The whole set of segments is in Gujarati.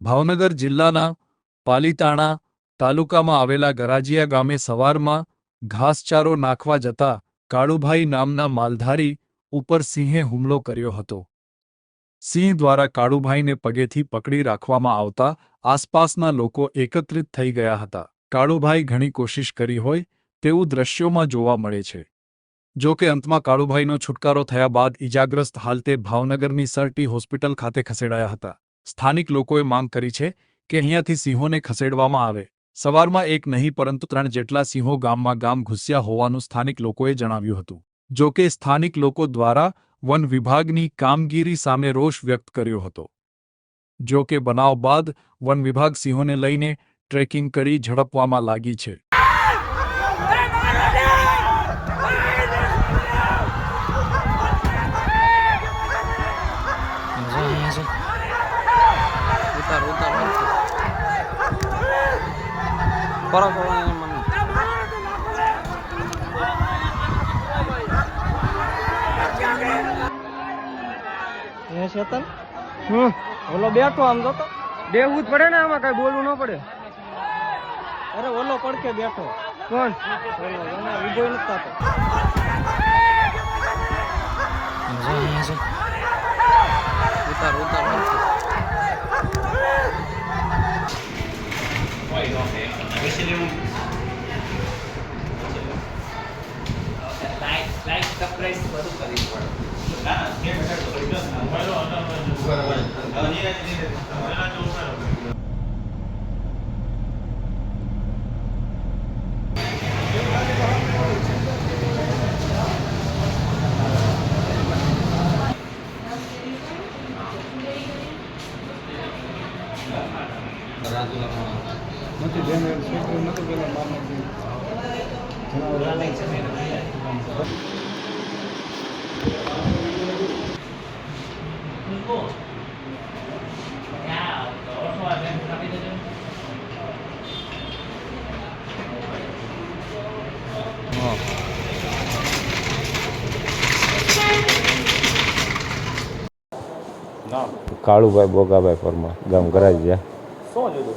ભાવનગર જિલ્લાના પાલીતાણા તાલુકામાં આવેલા ગરાજીયા ગામે સવારમાં ઘાસચારો નાખવા જતા કાળુભાઈ નામના માલધારી ઉપર સિંહે હુમલો કર્યો હતો। સિંહ દ્વારા કાળુભાઈને પગેથી પકડી રાખવામાં આવતા આસપાસના લોકો એકત્રિત થઈ ગયા હતા। કાળુભાઈ ઘણી કોશિશ કરી હોય તેવું દ્રશ્યોમાં જોવા મળે છે। જો કે અંતમાં કાળુભાઈનો છુટકારો થયા બાદ ઇજાગ્રસ્ત હાલતે ભાવનગરની સરટી હોસ્પિટલ ખાતે ખસેડાયા હતા। સ્થાનિક લોકોએ માંગ કરી છે કે અહીંયાથી સિંહોને ખસેડવામાં આવે। સવારમાં એક નહીં પરંતુ 3 જેટલા સિંહો ગામ ઘૂસ્યા હોવાનું સ્થાનિક લોકોએ જણાવ્યું હતું। જો કે સ્થાનિક લોકો દ્વારા વન વિભાગની કામગીરી સામે રોષ વ્યક્ત કર્યો હતો। જો કે બનાવ બાદ વન વિભાગ સિંહોને લઈને ટ્રેકિંગ કરી ઝડપવામાં લાગી છે। ચેતન ઓલો બેઠો આમ તો બેવું જ પડે ને, આમાં કઈ બોલવું ન પડે। અરે ઓલો પડકે બેઠો કોણ ઉભો નથી થતો। ઉતાર ઉતાર કાળુભાઈ બોગાભાઈ પરમાર, ગામ ગરાજીયા। શું લીધું?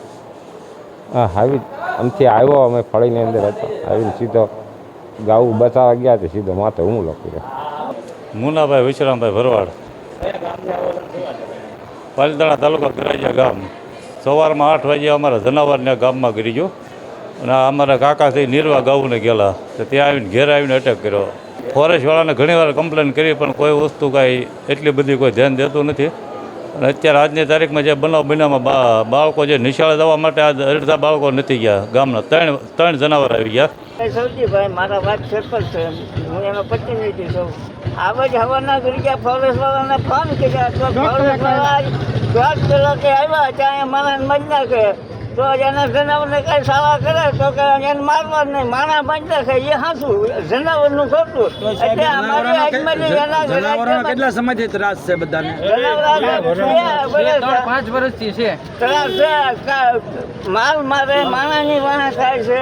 હા, આવી આમથી આવ્યો, અમે ફળીની અંદર હતો, આવીને સીધો ગાવું બચાવવા ગયા તો સીધો માથે હુમલો કર્યો। મુનાભાઈ વિશ્રામભાઈ ભરવાડ, પાલીતાણા તાલુકા ગરાજીયા ગામ। સવારમાં 8 વાગે અમારા જનાવરને ગામમાં ગરી ગયો અને અમારા કાકા થઈ નિર્વા ગાઉને ગયેલા તો ત્યાં આવીને ઘેર આવીને અટેક કર્યો। ફોરેસ્ટવાળાને ઘણીવાર કમ્પ્લેન કરી પણ કોઈ વસ્તુ કાંઈ એટલી બધી કોઈ ધ્યાન દેતું નથી। અને અત્યારે આજની તારીખમાં જે બનાવમાં બાળકો જે નિશાળે જવા માટે આજ અડધા બાળકો નથી ગયા। ગામના ત્રણ જનાવર આવી ગયા। સૌજીભાઈ મારા વાત સરપંચ છે, હું એનો પ્રતિનિધિ છું। આ જ હવાના કરી ગયા, ફોરેસ્ટવાળાને ફોન કર્યા તો ફોરેસ્ટવાળા 10 કલાકે આવ્યા, ત્યાં માણસ મરી નાખે તો એના જનાવરને કાંઈ સારા કરે તો કે એને મારવા નહીં, માણા બાંધી નાખે એ હાથું જનાવરનું ખોટું। એટલે અમારી આજમારી કેટલા સમયથી ત્રાસ છે બધાને? 5 વર્ષથી છે ત્રાસ છે। માલ મારે માણાની વાણા થાય છે,